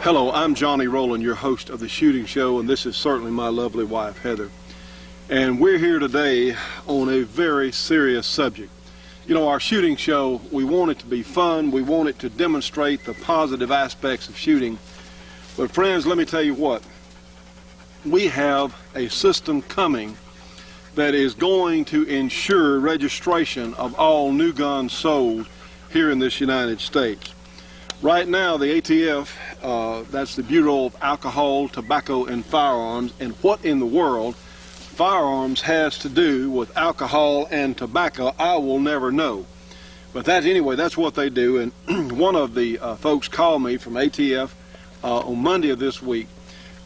Hello, I'm Johnny Rowland, your host of The Shooting Show, and this is certainly my lovely wife, Heather. And we're here today on a very serious subject. You know, our shooting show, we want it to be fun. We want it to demonstrate the positive aspects of shooting. But friends, let me tell you what. We have a system coming that is going to ensure registration of all new guns sold here in this United States. Right now, the ATF, that's the Bureau of Alcohol, Tobacco, and Firearms, and what in the world firearms has to do with alcohol and tobacco, I will never know. But anyway, that's what they do. And one of the folks called me from ATF on Monday of this week,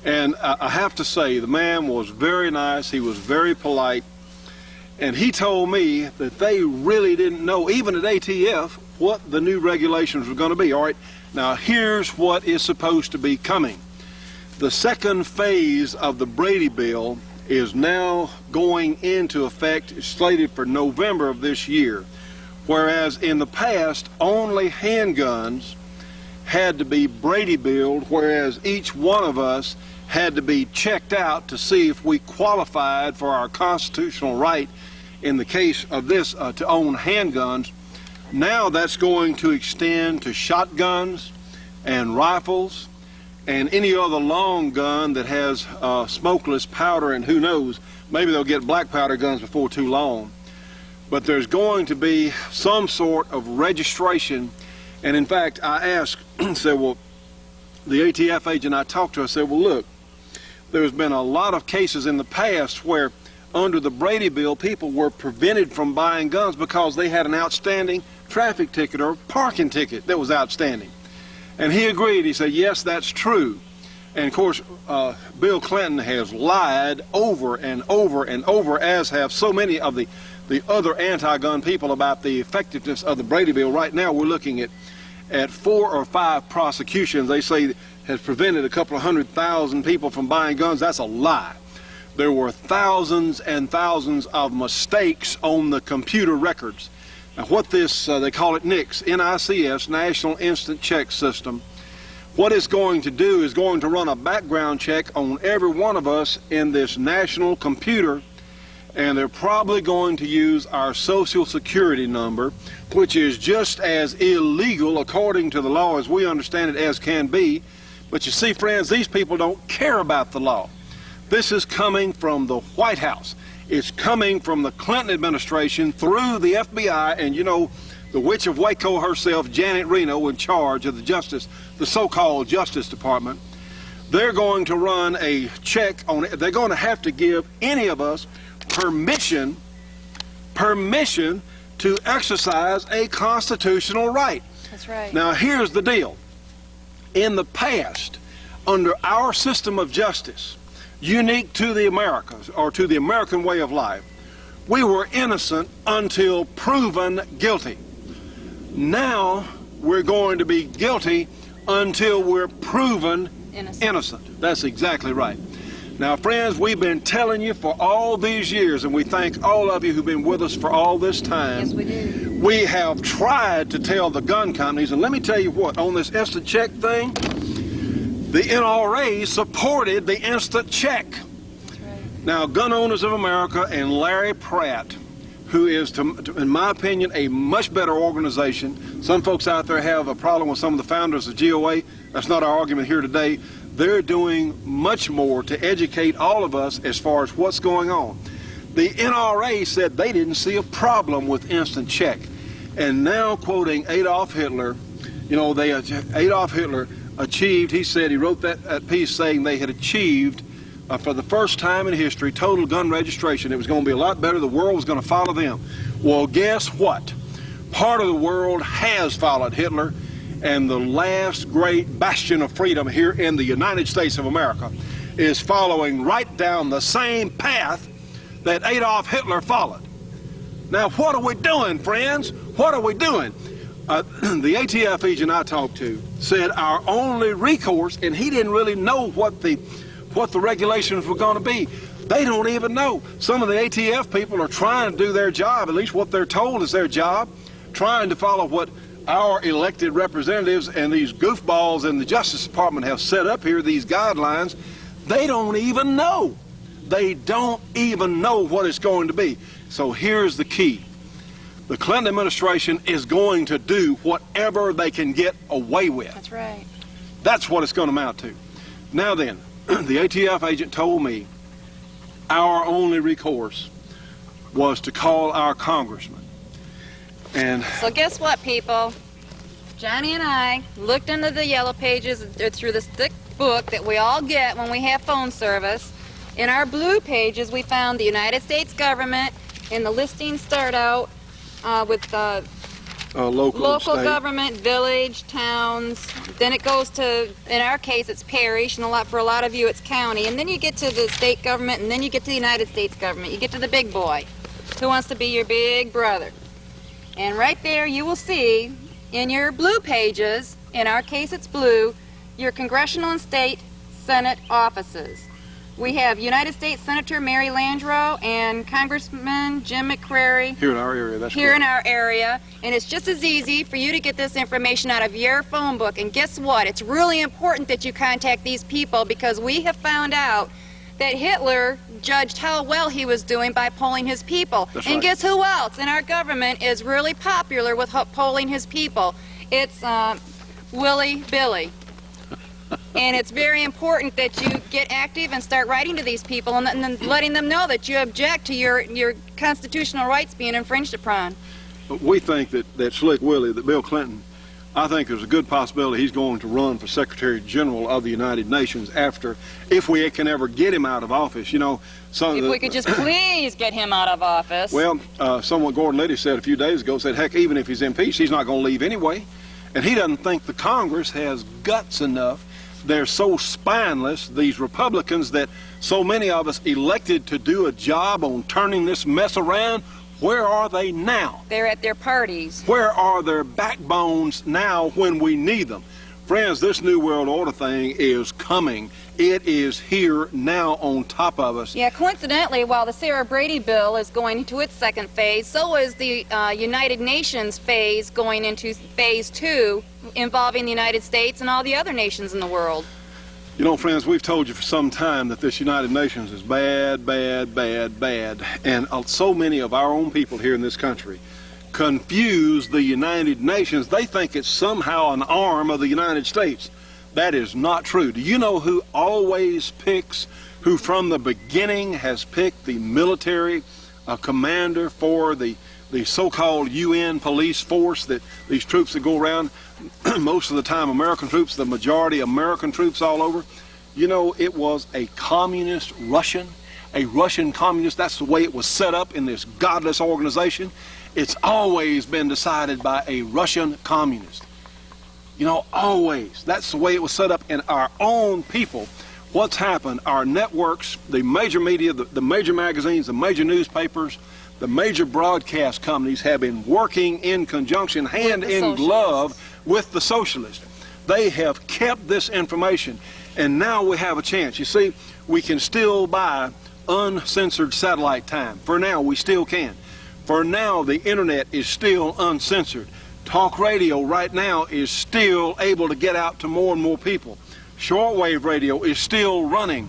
and I have to say, the man was very nice, he was very polite, and he told me that they really didn't know, even at ATF, what the new regulations were going to be. All right, now here's what is supposed to be coming. The second phase of the Brady bill is now going into effect, slated for November of this year, whereas in the past only handguns had to be Brady billed, whereas each one of us had to be checked out to see if we qualified for our constitutional right in the case of this to own handguns. Now that's going to extend to shotguns and rifles and any other long gun that has smokeless powder, and who knows, maybe they'll get black powder guns before too long. But there's going to be some sort of registration, and in fact I asked, said, well, the ATF agent I talked to, I said, well look, there's been a lot of cases in the past where under the Brady bill people were prevented from buying guns because they had an outstanding traffic ticket or parking ticket that was outstanding. And he agreed. He said, yes, that's true. And of course, Bill Clinton has lied over and over and over, as have so many of the other anti-gun people, about the effectiveness of the Brady bill. Right now we're looking at 4 or 5 prosecutions they say has prevented a couple of 100,000 people from buying guns. That's a lie. There were thousands and thousands of mistakes on the computer records. Now what this, they call it NICS, NICS, National Instant Check System, what it's going to do is going to run a background check on every one of us in this national computer, and they're probably going to use our Social Security number, which is just as illegal according to the law as we understand it as can be. But you see, friends, these people don't care about the law. This is coming from the White House. It's coming from the Clinton administration through the FBI, and you know, the witch of Waco herself, Janet Reno, in charge of the so-called Justice Department. They're going to run a check on it. They're going to have to give any of us permission to exercise a constitutional right. That's right. Now here's the deal. In the past, under our system of justice, unique to the Americas, or to the American way of life, we were innocent until proven guilty. Now we're going to be guilty until we're proven innocent. That's exactly right. Now friends, we've been telling you for all these years, and we thank all of you who've been with us for all this time. Yes, we do. We have tried to tell the gun companies, and let me tell you what, on this instant check thing, the NRA supported the instant check. Right. Now, Gun Owners of America and Larry Pratt, who is, in my opinion, a much better organization. Some folks out there have a problem with some of the founders of GOA. That's not our argument here today. They're doing much more to educate all of us as far as what's going on. The NRA said they didn't see a problem with instant check. And now, quoting Adolf Hitler, you know, Adolf Hitler achieved, he said, he wrote that piece saying they had achieved for the first time in history total gun registration. It was going to be a lot better. The world was going to follow them. Well, guess what? Part of the world has followed Hitler, and the last great bastion of freedom here in the United States of America is following right down the same path that Adolf Hitler followed. Now, what are we doing, friends? What are we doing? The ATF agent I talked to said our only recourse, and he didn't really know what the regulations were going to be. They don't even know. Some of the ATF people are trying to do their job, at least what they're told is their job, trying to follow what our elected representatives and these goofballs in the Justice Department have set up here, these guidelines, they don't even know. They don't even know what it's going to be. So here's the key. The Clinton administration is going to do whatever they can get away with. That's right. That's what it's going to amount to. Now then, the ATF agent told me our only recourse was to call our congressman. And so guess what, people? Johnny and I looked into the yellow pages through this thick book that we all get when we have phone service. In our blue pages, we found the United States government, and the listings start out with local government, village, towns. Then it goes to, in our case, it's parish, and for a lot of you, it's county. And then you get to the state government, and then you get to the United States government. You get to the big boy, who wants to be your big brother. And right there, you will see in your blue pages, in our case it's blue, your congressional and state Senate offices. We have United States Senator Mary Landrieu and Congressman Jim McCrary. Here in our area, that's Here in our area. And it's just as easy for you to get this information out of your phone book. And guess what? It's really important that you contact these people, because we have found out that Hitler judged how well he was doing by polling his people. That's and right. Guess who else in our government is really popular with polling his people? It's Willie Billy. And it's very important that you get active and start writing to these people and then letting them know that you object to your constitutional rights being infringed upon. We think that Slick Willie, that Bill Clinton, I think there's a good possibility he's going to run for Secretary General of the United Nations if we can ever get him out of office. You know, if we could just please get him out of office. Well, someone Gordon Liddy said a few days ago, said, heck, even if he's impeached, he's not going to leave anyway. And he doesn't think the Congress has guts enough. They're so spineless, these Republicans, that so many of us elected to do a job on turning this mess around. Where are they now? They're at their parties. Where are their backbones now when we need them? Friends, this New World Order thing is coming. It is here now on top of us. Yeah, coincidentally, while the Sarah Brady bill is going into its second phase, so is the United Nations phase going into phase 2, involving the United States and all the other nations in the world. You know, friends, we've told you for some time that this United Nations is bad, bad, bad, bad. And so many of our own people here in this country confuse the United Nations. They think it's somehow an arm of the United States. That is not true. Do you know who always picks, who from the beginning has picked the military commander for the so-called UN police force, that these troops that go around, most of the time American troops, the majority American troops all over? You know, it was a communist Russian, a Russian communist. That's the way it was set up in this godless organization. It's always been decided by a Russian communist. You know, always. That's the way it was set up. In our own people, what's happened, our networks, the major media, the major magazines, the major newspapers, the major broadcast companies have been working in conjunction, hand in glove, with the socialists. They have kept this information, and now we have a chance. You see, we can still buy uncensored satellite time. For now, we still can. For now, the internet is still uncensored. Talk radio right now is still able to get out to more and more people. Shortwave radio is still running.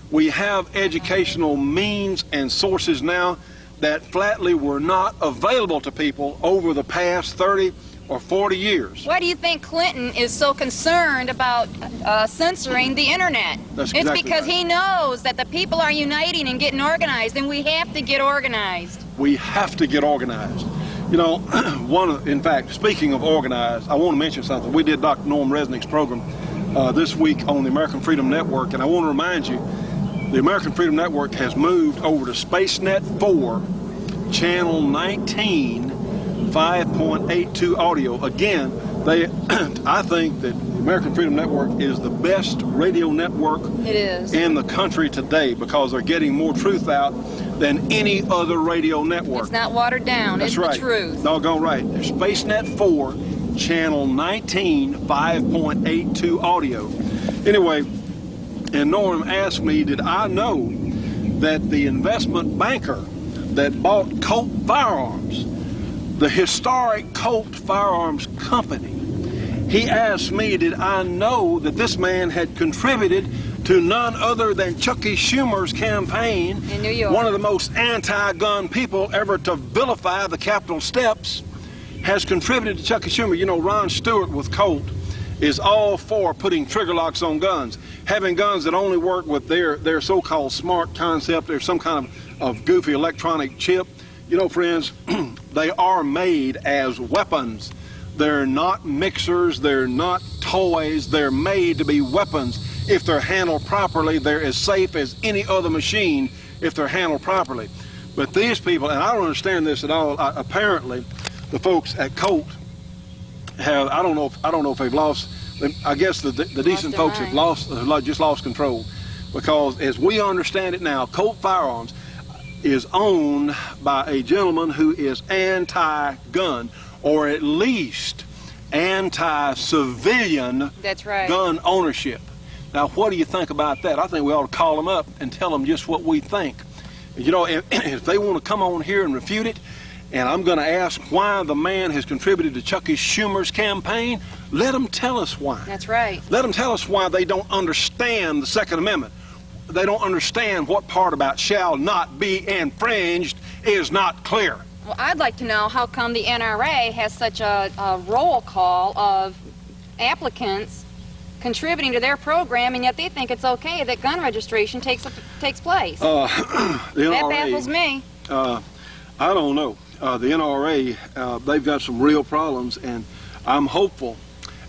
We have educational means and sources now that flatly were not available to people over the past 30 or 40 years. Why do you think Clinton is so concerned about censoring the internet? That's it's exactly because right. He knows that the people are uniting and getting organized, and we have to get organized. We have to get organized. You know, in fact, speaking of organized, I want to mention something. We did Dr. Norm Resnick's program this week on the American Freedom Network, and I want to remind you, the American Freedom Network has moved over to SpaceNet 4, channel 19, 5.82 audio. Again, I think that the American Freedom Network is the best radio network in the country today, because they're getting more truth out than any other radio network. It's not watered down. That's it's right. The truth. Doggone right. There's SpaceNet 4, channel 19, 5.82 audio. Anyway, and Norm asked me, did I know that the investment banker that bought Colt firearms the historic Colt Firearms Company. He asked me, did I know that this man had contributed to none other than Chucky Schumer's campaign, in New York. One of the most anti-gun people ever to vilify the Capitol steps, has contributed to Chucky Schumer. You know, Ron Stewart with Colt is all for putting trigger locks on guns, having guns that only work with their so-called smart concept or some kind of goofy electronic chip. You know, friends, they are made as weapons. They're not mixers, they're not toys, they're made to be weapons. If they're handled properly, they're as safe as any other machine if they're handled properly. But these people, and I don't understand this at all, apparently the folks at Colt have, I don't know if they've lost, I guess the decent folks have just lost control. Because as we understand it now, Colt Firearms is owned by a gentleman who is anti-gun, or at least anti-civilian gun ownership. Now, what do you think about that? I think we ought to call them up and tell them just what we think. You know, if they want to come on here and refute it, and I'm going to ask why the man has contributed to Chucky Schumer's campaign, let them tell us why. That's right. Let them tell us why they don't understand the Second Amendment. They don't understand what part about shall not be infringed is not clear. Well, I'd like to know how come the NRA has such a roll call of applicants contributing to their program, and yet they think it's okay that gun registration takes place. That baffles me. I don't know. The NRA, they've got some real problems, and I'm hopeful.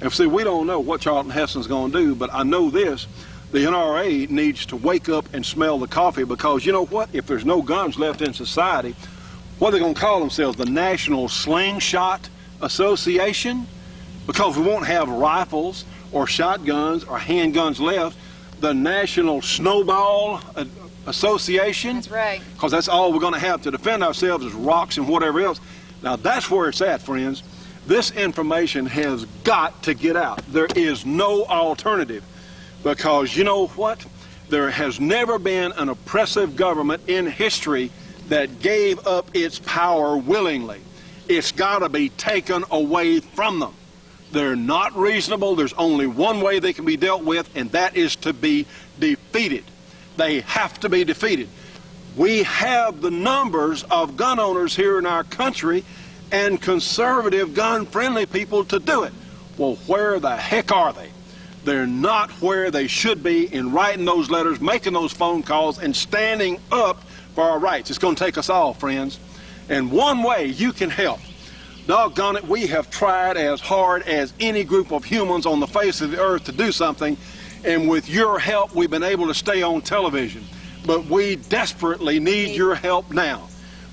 And see, we don't know what Charlton Heston's going to do, but I know this. The NRA needs to wake up and smell the coffee, because you know what? If there's no guns left in society, what are they going to call themselves? The National Slingshot Association? Because we won't have rifles or shotguns or handguns left. The National Snowball Association? That's right. Because that's all we're going to have to defend ourselves is rocks and whatever else. Now that's where it's at, friends. This information has got to get out. There is no alternative. Because you know what? There has never been an oppressive government in history that gave up its power willingly. It's got to be taken away from them. They're not reasonable. There's only one way they can be dealt with, and that is to be defeated. They have to be defeated. We have the numbers of gun owners here in our country and conservative gun-friendly people to do it. Well, where the heck are they? They're not where they should be in writing those letters, making those phone calls, and standing up for our rights. It's going to take us all, friends. And one way you can help, doggone it, we have tried as hard as any group of humans on the face of the earth to do something, and with your help we've been able to stay on television. But we desperately need your help now.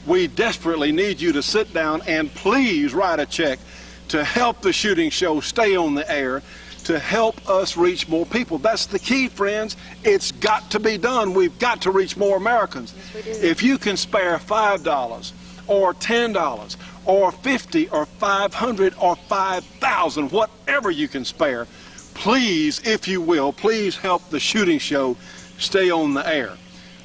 We desperately need you to sit down and please write a check to help the shooting show stay on the air, to help us reach more people. That's the key, friends. It's got to be done. We've got to reach more Americans. Yes, we do. If you can spare $5 or $10 or $50 or $500 or $5,000, whatever you can spare, please, if you will, please help the shooting show stay on the air.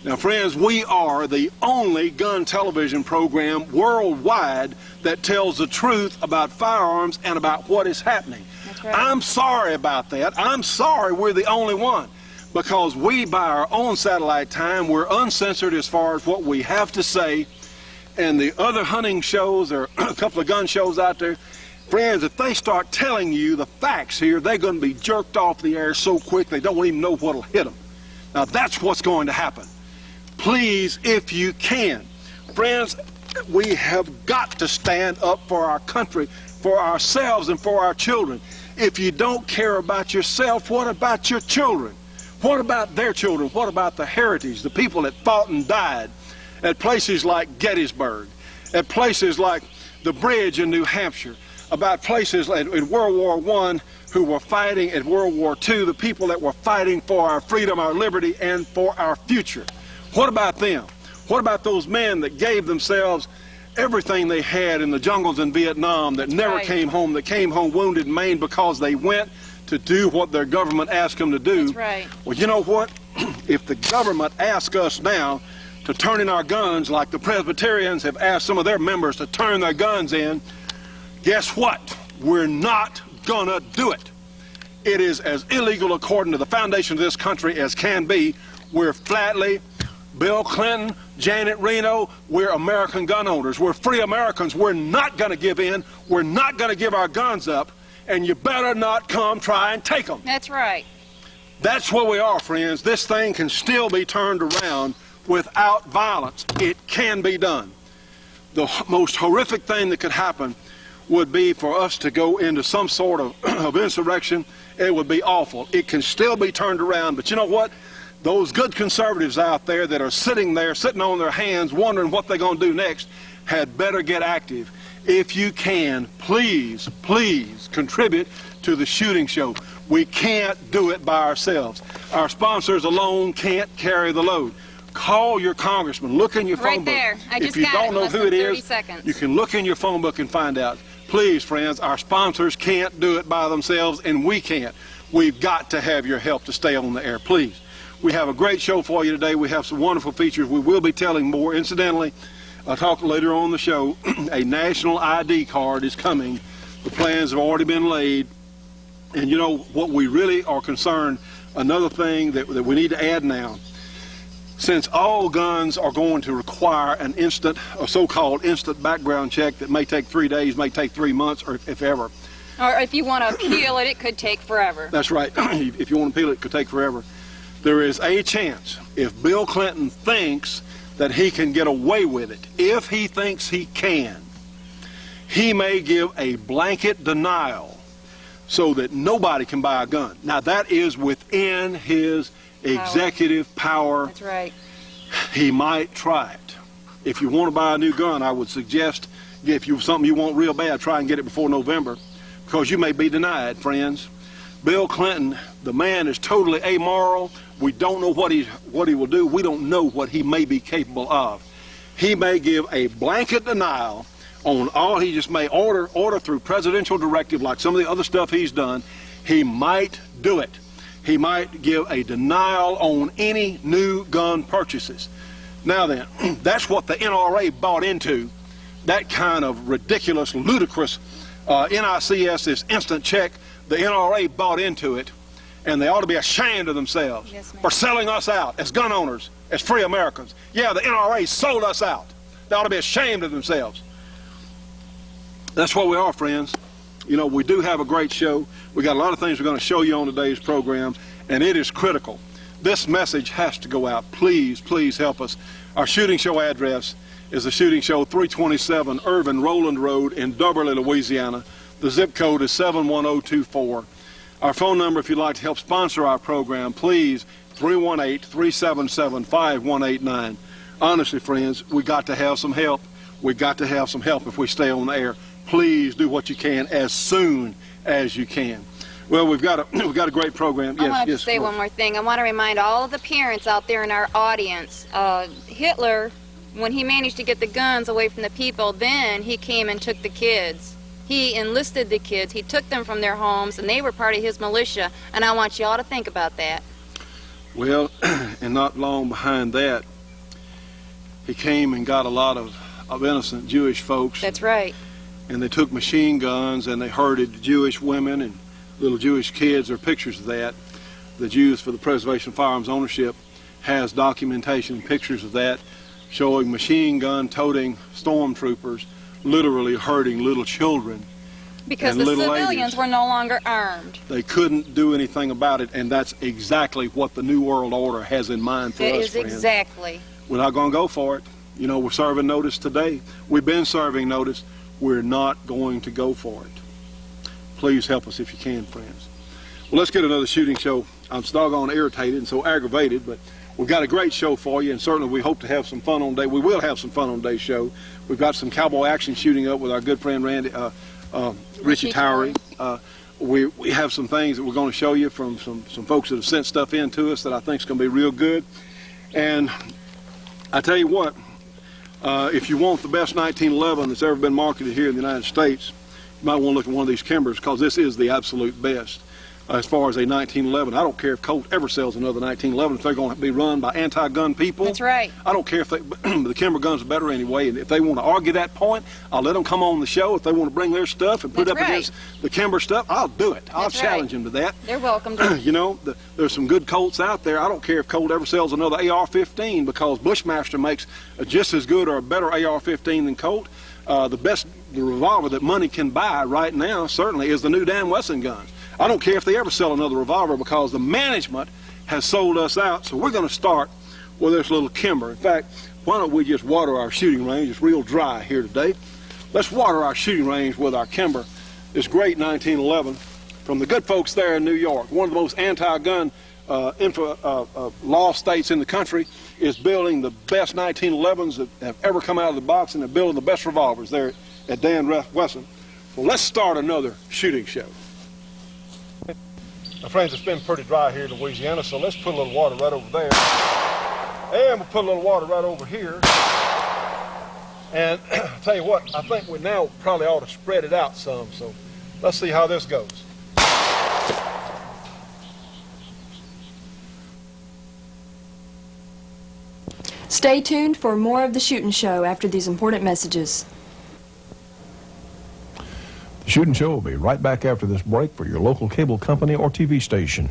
Now, friends, we are the only gun television program worldwide that tells the truth about firearms and about what is happening. That's right. I'm sorry about that. I'm sorry we're the only one, because we, by our own satellite time, we're uncensored as far as what we have to say. And the other hunting shows, or a couple of gun shows out there, friends, if they start telling you the facts here, they're going to be jerked off the air so quick they don't even know what'll hit them. Now, that's what's going to happen. Please, if you can. Friends, we have got to stand up for our country, for ourselves, and for our children. If you don't care about yourself, what about your children? What about their children? What about the heritage, the people that fought and died at places like Gettysburg, at places like the bridge in New Hampshire, about places in World War I who were fighting at World War II, the people that were fighting for our freedom, our liberty, and for our future? What about them? What about those men that gave themselves everything they had in the jungles in Vietnam, that never came home, that came home wounded and maimed because they went to do what their government asked them to do? That's right. Well, you know what? If the government asks us now to turn in our guns like the Presbyterians have asked some of their members to turn their guns in, guess what? We're not gonna do it. It is as illegal according to the foundation of this country as can be. We're flatly, Bill Clinton, Janet Reno, we're American gun owners. We're free Americans. We're not going to give in. We're not going to give our guns up. And you better not come try and take them. That's right. That's where we are, friends. This thing can still be turned around without violence. It can be done. The most horrific thing that could happen would be for us to go into some sort of insurrection. It would be awful. It can still be turned around, but you know what? Those good conservatives out there that are sitting on their hands, wondering what they're going to do next, had better get active. If you can, please, please contribute to the shooting show. We can't do it by ourselves. Our sponsors alone can't carry the load. Call your congressman. Look in your phone book. Right there. I just if you got don't it in know less who than it 30 is, seconds. you can look in your phone book and find out. Please, friends, our sponsors can't do it by themselves, and we can't. We've got to have your help to stay on the air, please. We have a great show for you today. We have some wonderful features. We will be telling more. Incidentally, I'll talk later on the show, a national ID card is coming. The plans have already been laid. And you know what we really are concerned, another thing that we need to add now, since all guns are going to require an instant, a so-called instant background check that may take 3 days, may take 3 months, or if ever. Or if you want to appeal it, it could take forever. That's right. If you want to appeal it, it could take forever. There is a chance, if Bill Clinton thinks that he can get away with it, if he thinks he can, he may give a blanket denial so that nobody can buy a gun. Now, that is within his executive power. That's right. He might try it. If you want to buy a new gun, I would suggest, if you something you want real bad, try and get it before November, because you may be denied, friends. Bill Clinton, the man is totally amoral. We don't know what he will do. We don't know what he may be capable of. He may give a blanket denial on all. He just may order through presidential directive, like some of the other stuff he's done. He might do it. He might give a denial on any new gun purchases. Now then, that's what the NRA bought into, that kind of ridiculous, ludicrous NICS, this instant check. The NRA bought into it, and they ought to be ashamed of themselves for selling us out as gun owners, as free Americans. Yeah, the NRA sold us out. They ought to be ashamed of themselves. That's what we are, friends. You know, we do have a great show. We got a lot of things we're going to show you on today's program, and it is critical. This message has to go out. Please, please help us. Our shooting show address is the Shooting Show, 327 Irvin Rowland Road in Dubberly, Louisiana. The zip code is 71024. Our phone number, if you'd like to help sponsor our program, please, 318-377-5189. Honestly, friends, we got to have some help. We got to have some help if we stay on the air. Please do what you can as soon as you can. Well, we've got a great program. I want to say one more thing. I want to remind all of the parents out there in our audience, Hitler, when he managed to get the guns away from the people, then he came and took the kids. He enlisted the kids. He took them from their homes, and they were part of his militia. And I want you all to think about that. Well, and not long behind that, he came and got a lot of innocent Jewish folks. That's right. And they took machine guns, and they herded Jewish women and little Jewish kids. There are pictures of that. The Jews for the Preservation of Firearms Ownership has documentation and pictures of that, showing machine gun toting stormtroopers literally hurting little children. Because the civilians were no longer armed. They couldn't do anything about it, and that's exactly what the New World Order has in mind for us, friends. It is exactly. We're not going to go for it. You know, we're serving notice today. We've been serving notice. We're not going to go for it. Please help us if you can, friends. Well, let's get another shooting show. I'm doggone irritated and so aggravated, but we've got a great show for you, and certainly we hope to have some fun on day. We will have some fun on today's show. We've got some cowboy action shooting up with our good friend Richie Towery. We have some things that we're going to show you from some folks that have sent stuff in to us that I think is going to be real good. And I tell you what, if you want the best 1911 that's ever been marketed here in the United States, you might want to look at one of these Kimbers, because this is the absolute best. as far as a 1911. I don't care if Colt ever sells another 1911 if they're going to be run by anti-gun people. That's right. I don't care if the Kimber guns are better anyway, and if they want to argue that point, I'll let them come on the show. If they want to bring their stuff and put That's up against the Kimber stuff, I'll do it. I'll challenge them to that. They're welcome to. You know, there's some good Colts out there. I don't care if Colt ever sells another AR-15 because Bushmaster makes just as good or a better AR-15 than Colt. The revolver that money can buy right now certainly is the new Dan Wesson guns. I don't care if they ever sell another revolver because the management has sold us out. So we're going to start with this little Kimber. In fact, why don't we just water our shooting range? It's real dry here today. Let's water our shooting range with our Kimber. This great 1911 from the good folks there in New York. One of the most anti-gun law states in the country is building the best 1911s that have ever come out of the box, and they're building the best revolvers there at Dan Wesson. Well, let's start another shooting show. Now, friends, it's been pretty dry here in Louisiana, so let's put a little water right over there. And we'll put a little water right over here. And I'll tell you what, I think we now probably ought to spread it out some, so let's see how this goes. Stay tuned for more of the Shootin' Show after these important messages. The Shootin' Show will be right back after this break for your local cable company or TV station.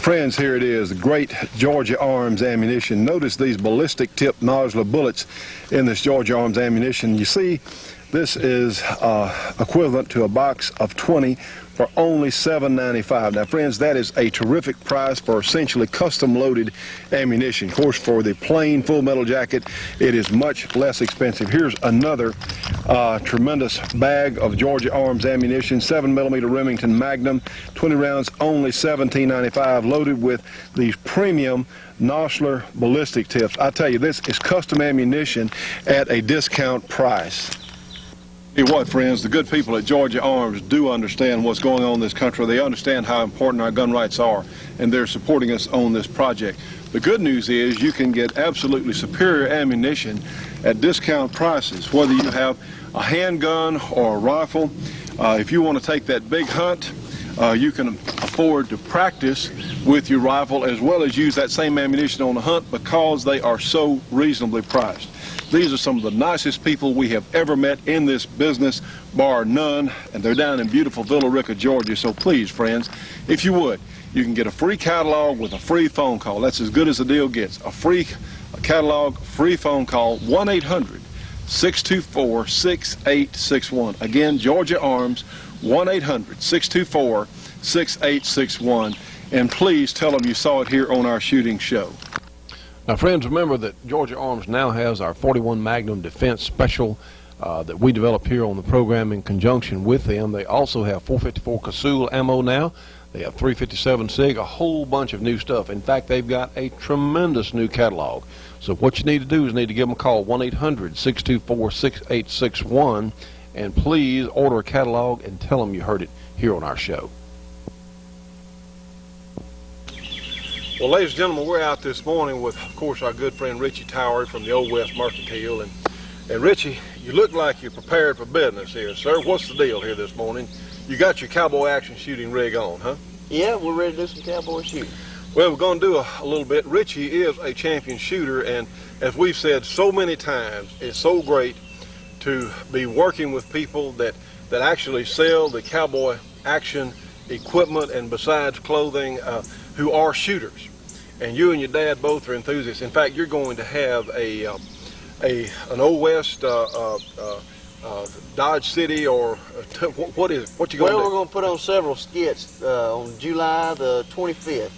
Friends, here it is, the great Georgia Arms ammunition. Notice these ballistic tip nozzler bullets in this Georgia Arms ammunition. You see, this is equivalent to a box of 20 for only $7.95. Now, friends, that is a terrific price for essentially custom-loaded ammunition. Of course, for the plain full metal jacket, it is much less expensive. Here's another tremendous bag of Georgia Arms ammunition, 7mm Remington Magnum, 20 rounds, only $17.95, loaded with these premium Nosler ballistic tips. I tell you, this is custom ammunition at a discount price. Tell you what, friends, the good people at Georgia Arms do understand what's going on in this country. They understand how important our gun rights are, and they're supporting us on this project. The good news is you can get absolutely superior ammunition at discount prices, whether you have a handgun or a rifle. If you want to take that big hunt, you can afford to practice with your rifle as well as use that same ammunition on the hunt because they are so reasonably priced. These are some of the nicest people we have ever met in this business, bar none, and they're down in beautiful Villa Rica, Georgia. So please, friends, if you would, you can get a free catalog with a free phone call. That's as good as the deal gets. A free catalog, free phone call, 1-800-624-6861. Again, Georgia Arms, 1-800-624-6861. And please tell them you saw it here on our shooting show. Now, friends, remember that Georgia Arms now has our 41 Magnum Defense Special that we developed here on the program in conjunction with them. They also have 454 Casull ammo now. They have 357 SIG, a whole bunch of new stuff. In fact, they've got a tremendous new catalog. So what you need to do is need to give them a call, 1-800-624-6861, and please order a catalog and tell them you heard it here on our show. Well, ladies and gentlemen, we're out this morning with, of course, our good friend Richie Towery from the Old West Mercantile. And Richie, you look like you're prepared for business here, sir. What's the deal here this morning? You got your cowboy action shooting rig on, huh? Yeah, we're ready to do some cowboy shooting. Well, we're going to do a little bit. Richie is a champion shooter, and as we've said so many times, it's so great to be working with people that actually sell the cowboy action equipment and besides clothing who are shooters. And you and your dad both are enthusiasts. In fact, you're going to have an Old West Dodge City, or what is it? What you going to do? Well, we're going to put on several skits on July the 25th.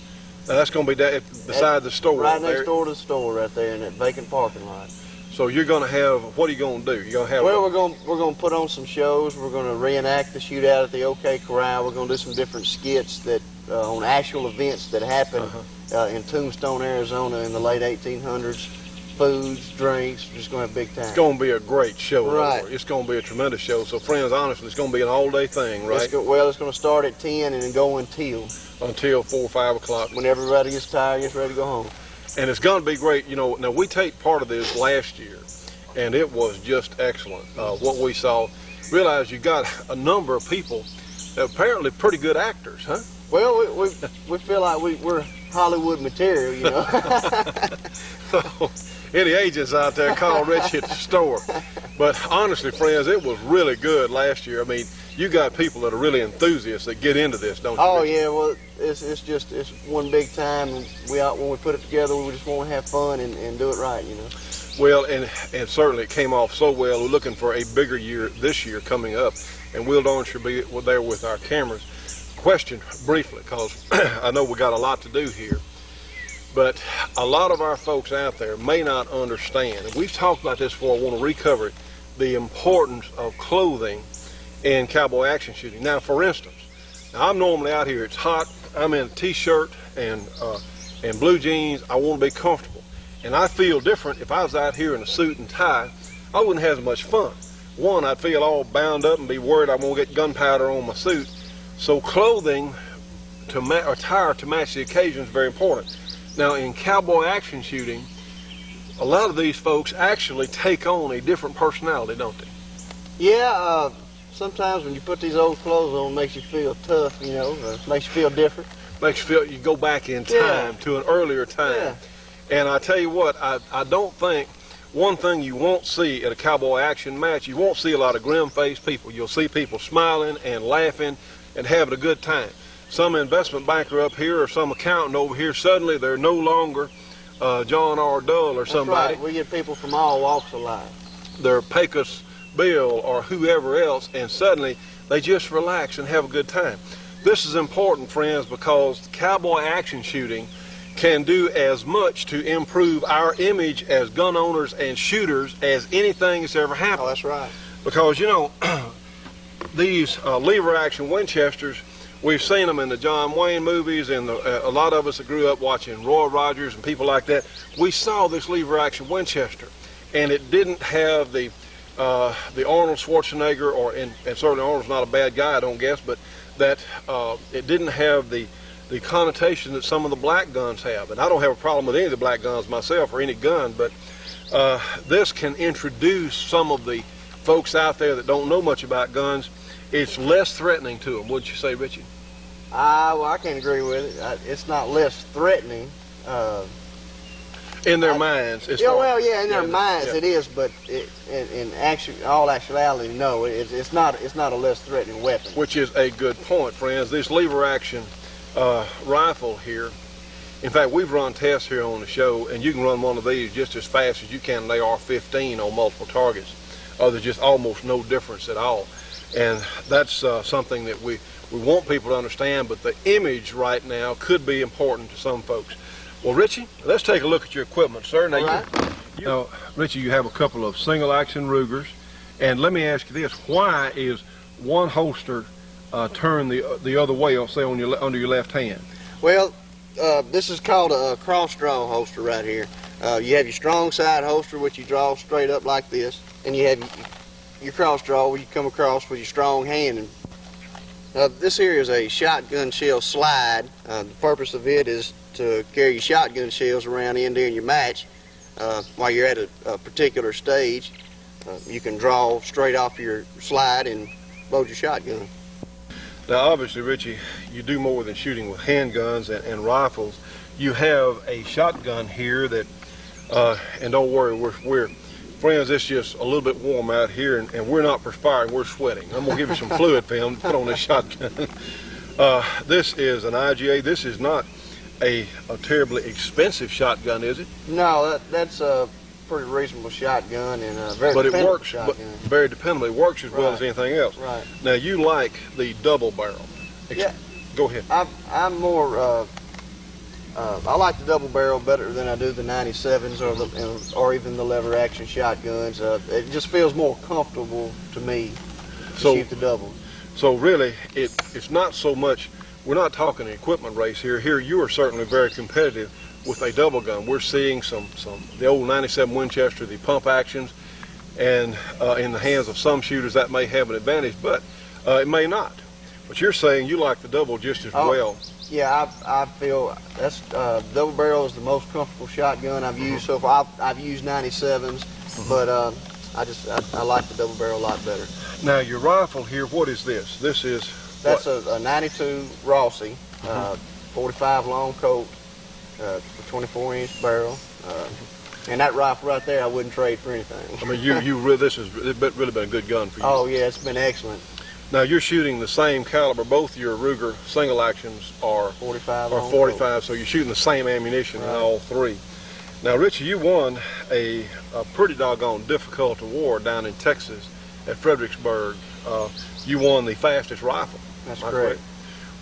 Now, that's going to be beside the store. Right next door to the store, right there in that vacant parking lot. So you're going to have, what are you going to do? You're going to have. Well, we're going to put on some shows. We're going to reenact the shootout at the OK Corral. We're going to do some different skits that on actual events that happened in Tombstone, Arizona in the late 1800s. Foods, drinks, we're just going to have a big time. It's going to be a great show. Right. It's going to be a tremendous show. So, friends, honestly, it's going to be an all-day thing, right? It's going to start at 10 and then go until 4 or 5 o'clock. When everybody gets tired, gets ready to go home. And it's going to be great. You know, now we taped part of this last year, and it was just excellent. What we saw, realized you got a number of people that are apparently pretty good actors, huh? Well, we feel like we're Hollywood material, you know. So, any agents out there, call Richie at the store. But honestly, friends, it was really good last year. I mean, you got people that are really enthusiasts that get into this, don't you? Oh, Richie? yeah, well, it's one big time. And when we put it together, we just want to have fun and do it right, you know. Well, and certainly it came off so well. We're looking for a bigger year this year coming up, and Will Dorn should be there with our cameras. Question briefly, because I know we got a lot to do here, but a lot of our folks out there may not understand, and we've talked about this before, I want to recover it, the importance of clothing in cowboy action shooting. Now, for instance, I'm normally out here, it's hot, I'm in a t-shirt and blue jeans, I want to be comfortable. And I feel different if I was out here in a suit and tie, I wouldn't have as much fun. One, I'd feel all bound up and be worried I'm going to get gunpowder on my suit. So clothing attire to match the occasion is very important. Now, in cowboy action shooting, a lot of these folks actually take on a different personality, don't they? Yeah, sometimes when you put these old clothes on, it makes you feel tough, you know, makes you feel different. Makes you feel you go back in time to an earlier time. Yeah. And I tell you what, I don't think, one thing you won't see at a cowboy action match, you won't see a lot of grim-faced people. You'll see people smiling and laughing and having a good time. Some investment banker up here or some accountant over here, suddenly they're no longer John R. Dull or somebody. That's right. We get people from all walks of life. They're Pecos Bill or whoever else, and suddenly they just relax and have a good time. This is important, friends, because cowboy action shooting can do as much to improve our image as gun owners and shooters as anything that's ever happened. Oh, that's right. Because, you know, these lever action Winchesters, we've seen them in the John Wayne movies, and a lot of us that grew up watching Roy Rogers and people like that, we saw this lever action Winchester, and it didn't have the Arnold Schwarzenegger, and certainly Arnold's not a bad guy, I don't guess, but that it didn't have the connotation that some of the black guns have. And I don't have a problem with any of the black guns myself or any gun, but this can introduce some of the folks out there that don't know much about guns. It's less threatening to them, wouldn't you say, Richie? Well, I can't agree with it. It's not less threatening. In their minds. In their minds it is, but in all actuality, no, it's not a less threatening weapon. Which is a good point, friends. This lever action rifle here, in fact, we've run tests here on the show, and you can run one of these just as fast as you can an AR-15 on multiple targets. There's just almost no difference at all. And that's something that we want people to understand, but the image right now could be important to some folks. Well, Richie, let's take a look at your equipment, sir. Now, All right. Now, Richie, you have a couple of single-action Rugers, and let me ask you this: why is one holster turned the other way, say under your left hand? Well, this is called a cross-draw holster right here. You have your strong side holster, which you draw straight up like this, and you have your cross-draw, where you come across with your strong hand. And this here is a shotgun shell slide. The purpose of it is to carry your shotgun shells around in during your match. While you're at a particular stage, you can draw straight off your slide and load your shotgun. Now, obviously, Richie, you do more than shooting with handguns and rifles. You have a shotgun here that, and don't worry, we're friends, it's just a little bit warm out here, and we're not perspiring, we're sweating. I'm going to give you some fluid film to put on this shotgun. This is an IGA. This is not a terribly expensive shotgun, is it? No, that's a pretty reasonable shotgun and a very but it dependable works shotgun. very dependably. It works as well as anything else. Right. Now, you like the double barrel. Yeah. Go ahead. I'm more. I like the double barrel better than I do the 97s or even the lever action shotguns. It just feels more comfortable to me to shoot the double. So really, it's not so much. We're not talking an equipment race here. Here, you are certainly very competitive with a double gun. We're seeing the old 97 Winchester, the pump actions, and in the hands of some shooters that may have an advantage, but it may not. But you're saying you like the double just as well. Yeah, I feel that's double barrel is the most comfortable shotgun I've used so far. I've used 97s, but I like the double barrel a lot better. Now, your rifle here, what is this? This is That's a 92 Rossi, 45 long colt, 24-inch barrel, and that rifle right there I wouldn't trade for anything. I mean, this has really been a good gun for you. Oh yeah, it's been excellent. Now, you're shooting the same caliber. Both your Ruger single actions are 45. Or 45, so you're shooting the same ammunition in all three. Now, Richie, you won a pretty doggone difficult award down in Texas at Fredericksburg. You won the fastest rifle. That's correct.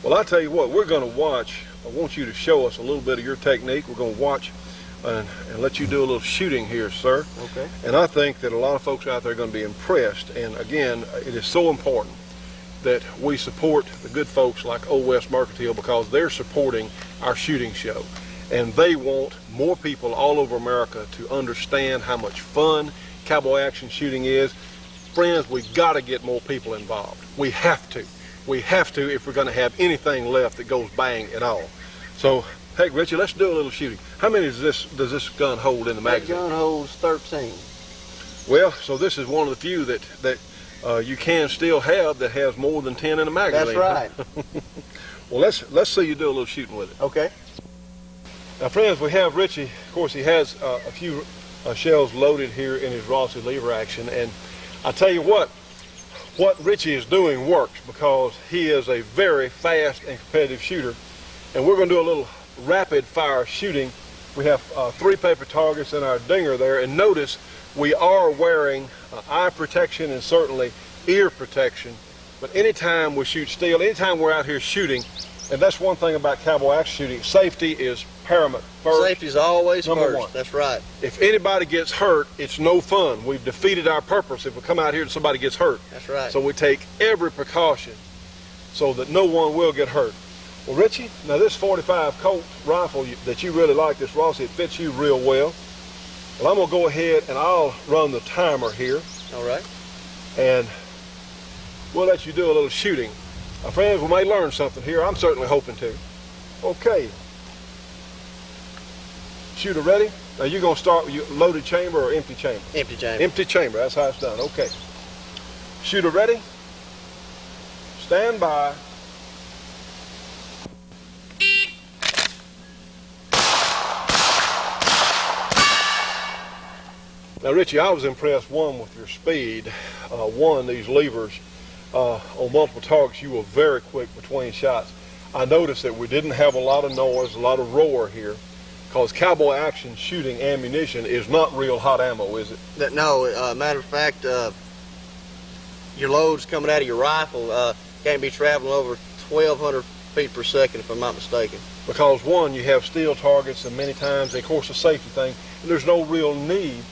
Well, I tell you what, we're going to watch. I want you to show us a little bit of your technique. We're going to watch and let you do a little shooting here, sir. Okay. And I think that a lot of folks out there are going to be impressed. And again, it is so important that we support the good folks like Old West Mercantile, because they're supporting our shooting show. And they want more people all over America to understand how much fun cowboy action shooting is. Friends, we've got to get more people involved. We have to. We have to if we're going to have anything left that goes bang at all. So, hey, Richie, let's do a little shooting. How many does this gun hold in the magazine? That gun holds 13. Well, so this is one of the few that you can still have that has more than 10 in a magazine. That's right. Well, let's see you do a little shooting with it. Okay. Now, friends, we have Richie. Of course, he has a few shells loaded here in his Rossi lever action, and I tell you what Richie is doing works, because he is a very fast and competitive shooter. And we're going to do a little rapid fire shooting. We have 3 paper targets in our dinger there, and notice we are wearing eye protection and certainly ear protection. But anytime we shoot steel, anytime we're out here shooting, and that's one thing about cowboy action shooting, safety is paramount. First, Safety is always number first. one. That's right. If anybody gets hurt, it's no fun. We've defeated our purpose if we come out here and somebody gets hurt. That's right. So we take every precaution so that no one will get hurt. Well, Richie, now this 45 Colt rifle that you really like, this Rossi, it fits you real well. Well, I'm going to go ahead and I'll run the timer here, All right. and we'll let you do a little shooting. Now, friends, we may learn something here. I'm certainly hoping to. Okay. Shooter ready? Now you're going to start with your loaded chamber or empty chamber? Empty chamber. Empty chamber, that's how it's done. Okay. Shooter ready? Stand by. Now, Richie, I was impressed, one, with your speed. One, these levers, on multiple targets, you were very quick between shots. I noticed that we didn't have a lot of noise, a lot of roar here, because cowboy action shooting ammunition is not real hot ammo, is it? No, matter of fact, your loads coming out of your rifle can't be traveling over 1,200 feet per second, if I'm not mistaken. Because one, you have steel targets, and many times, of course, a safety thing, and there's no real need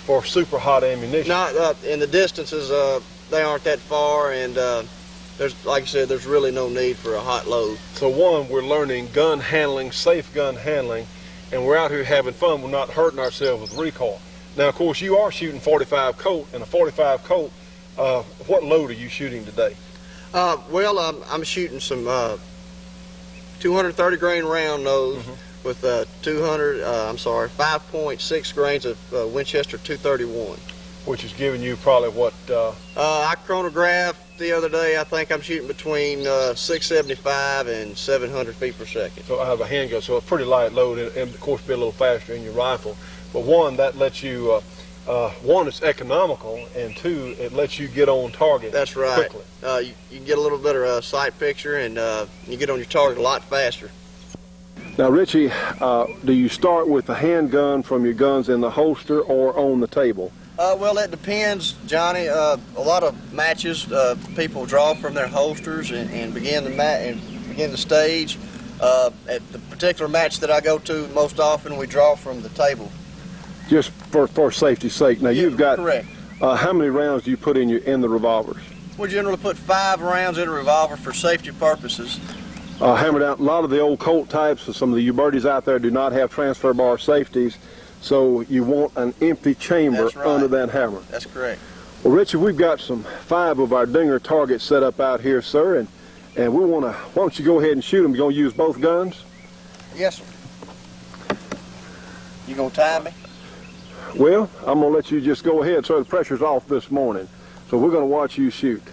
for super hot ammunition. Not in the distances, they aren't that far, and there's, like I said, there's really no need for a hot load. So one, we're learning gun handling, safe gun handling, and we're out here having fun. We're not hurting ourselves with recoil. Now, of course, you are shooting 45 Colt, and a 45 Colt, what load are you shooting today? Well, I'm shooting some 230 grain round nose with 5.6 grains of Winchester 231. Which is giving you probably what? I chronographed the other day. I think I'm shooting between 675 and 700 feet per second. So I have a handgun, so a pretty light load, and of course be a little faster in your rifle. But one, that lets you, one, it's economical, and two, it lets you get on target. That's right. Quickly. You can get a little better sight picture, and you get on your target a lot faster. Now, Richie, do you start with the handgun from your guns in the holster or on the table? Well, it depends, Johnny. A lot of matches, people draw from their holsters and begin the stage. At the particular match that I go to, most often we draw from the table. Just for safety's sake. Now, you've got correct. How many rounds do you put in the revolvers? We generally put 5 rounds in a revolver for safety purposes. Hammered out. A lot of the old Colt types, some of the Ubertis out there do not have transfer bar safeties. So you want an empty chamber under that hammer. That's correct. Well, Richard, we've got 5 of our dinger targets set up out here, sir, and we want to. Why don't you go ahead and shoot them? You gonna use both guns? Yes, sir. You gonna time me? Well, I'm gonna let you just go ahead, sir. The pressure's off this morning, so we're gonna watch you shoot.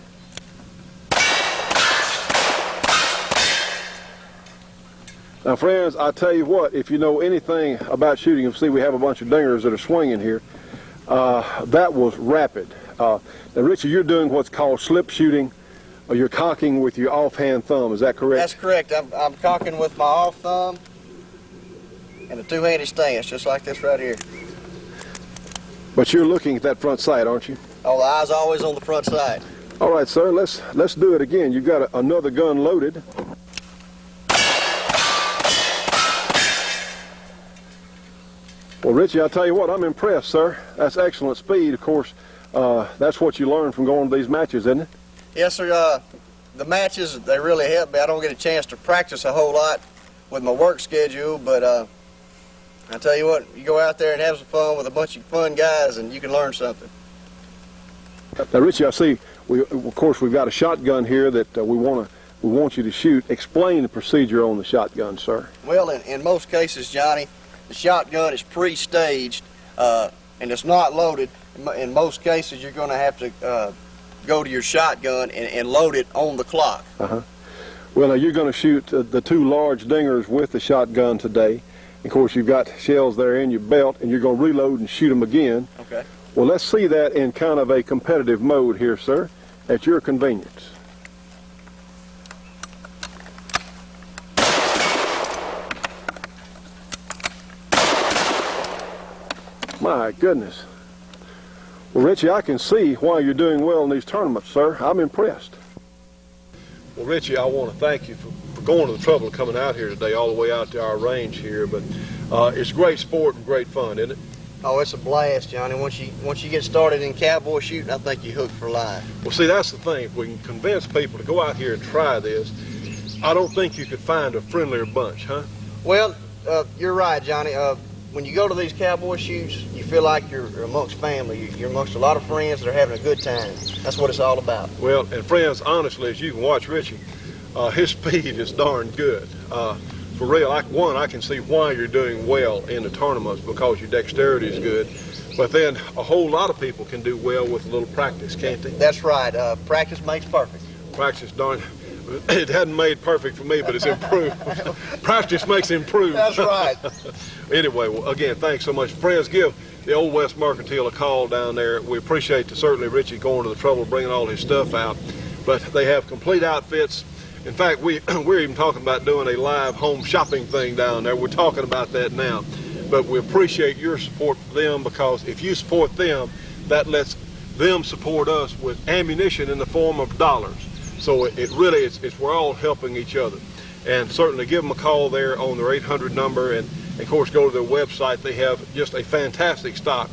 Now, friends, I tell you what, if you know anything about shooting, you'll see we have a bunch of dingers that are swinging here. That was rapid. Now, Richard, you're doing what's called slip shooting, or you're cocking with your offhand thumb. Is that correct? That's correct. I'm cocking with my off thumb and a two-handed stance, just like this right here. But you're looking at that front sight, aren't you? Oh, the eye's always on the front sight. All right, sir, let's do it again. You've got another gun loaded. Well, Richie, I'll tell you what, I'm impressed, sir. That's excellent speed. Of course, that's what you learn from going to these matches, isn't it? Yes, sir. The matches, they really help me. I don't get a chance to practice a whole lot with my work schedule, but I tell you what, you go out there and have some fun with a bunch of fun guys, and you can learn something. Now, Richie, I see, of course, we've got a shotgun here that we want you to shoot. Explain the procedure on the shotgun, sir. Well, in most cases, Johnny, the shotgun is pre-staged and it's not loaded. In most cases, you're going to have to go to your shotgun and load it on the clock. Well, now you're going to shoot the 2 large dingers with the shotgun today. Of course, you've got shells there in your belt, and you're going to reload and shoot them again. Okay. Well, let's see that in kind of a competitive mode here, sir, at your convenience. My goodness. Well, Richie, I can see why you're doing well in these tournaments, sir. I'm impressed. Well, Richie, I want to thank you for going to the trouble of coming out here today, all the way out to our range here. But it's great sport and great fun, isn't it? Oh, it's a blast, Johnny. Once you get started in cowboy shooting, I think you're hooked for life. Well, see, that's the thing. If we can convince people to go out here and try this, I don't think you could find a friendlier bunch, huh? Well, you're right, Johnny. When you go to these cowboy shoots, you feel like you're amongst family. You're amongst a lot of friends that are having a good time. That's what it's all about. Well, and friends, honestly, as you can watch Richie, his speed is darn good. For real, I can see why you're doing well in the tournaments, because your dexterity is good. But then a whole lot of people can do well with a little practice, can't they? That's right. Practice makes perfect. Practice, darn. It hadn't made perfect for me, but it's improved. Practice makes improved. That's right. Anyway, well, again, thanks so much. Friends, give the Old West Mercantile a call down there. We appreciate certainly Richie going to the trouble of bringing all his stuff out. But they have complete outfits. In fact, we're even talking about doing a live home shopping thing down there. We're talking about that now. But we appreciate your support for them, because if you support them, that lets them support us with ammunition in the form of dollars. So it really, we're all helping each other. And certainly give them a call there on their 800 number, and of course go to their website. They have just a fantastic stock.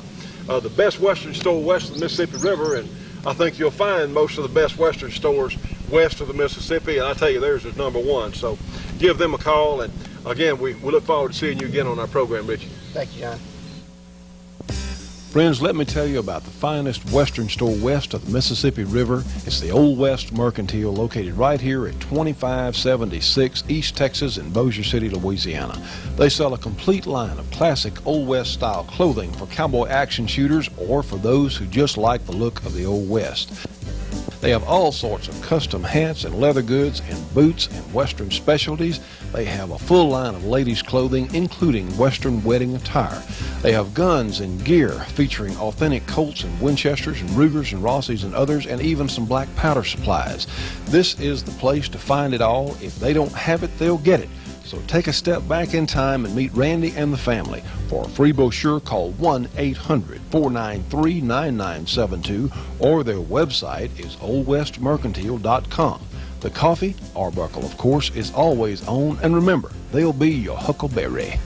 The best Western store west of the Mississippi River, and I think you'll find most of the best Western stores west of the Mississippi, and I tell you, theirs is #1. So give them a call, and again, we look forward to seeing you again on our program, Richie. Thank you, John. Friends, let me tell you about the finest Western store west of the Mississippi River. It's the Old West Mercantile, located right here at 2576 East Texas in Bossier City, Louisiana. They sell a complete line of classic Old West style clothing for cowboy action shooters or for those who just like the look of the Old West. They have all sorts of custom hats and leather goods and boots and Western specialties. They have a full line of ladies' clothing, including Western wedding attire. They have guns and gear featuring authentic Colts and Winchesters and Rugers and Rossies and others, and even some black powder supplies. This is the place to find it all. If they don't have it, they'll get it. So take a step back in time and meet Randy and the family. For a free brochure, call 1-800-493-9972, or their website is oldwestmercantile.com. The coffee, Arbuckle, of course, is always on, and remember, they'll be your huckleberry.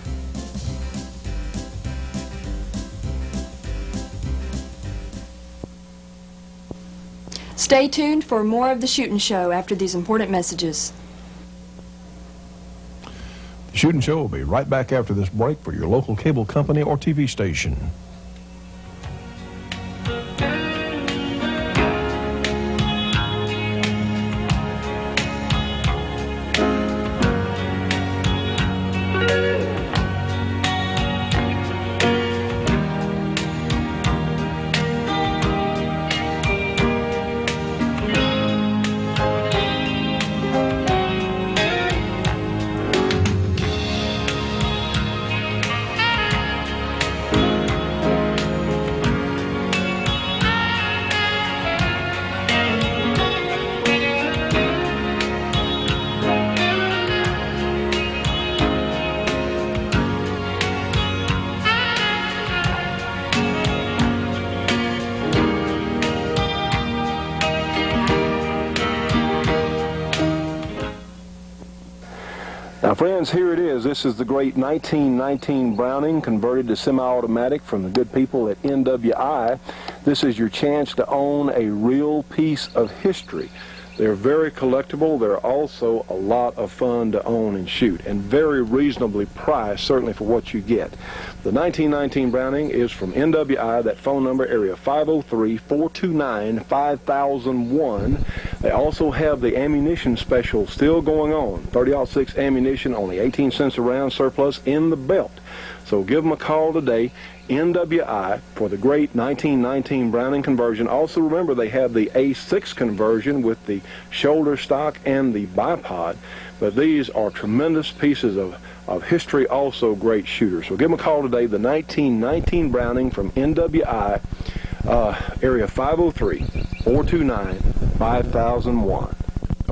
Stay tuned for more of the Shootin' Show after these important messages. The Shootin' Show will be right back after this break for your local cable company or TV station. Now friends, here it is. This is the great 1919 Browning converted to semi-automatic from the good people at NWI. This is your chance to own a real piece of history. They're very collectible. They're also a lot of fun to own and shoot, and very reasonably priced, certainly for what you get. The 1919 Browning is from NWI. That phone number, area 503-429-5001. They also have the ammunition special still going on. 30-06 ammunition, only 18 cents a round, surplus in the belt. So give them a call today, NWI, for the great 1919 Browning conversion. Also remember, they have the A6 conversion with the shoulder stock and the bipod. But these are tremendous pieces of history, also great shooters. So give them a call today, the 1919 Browning from NWI, area 503-429-5001.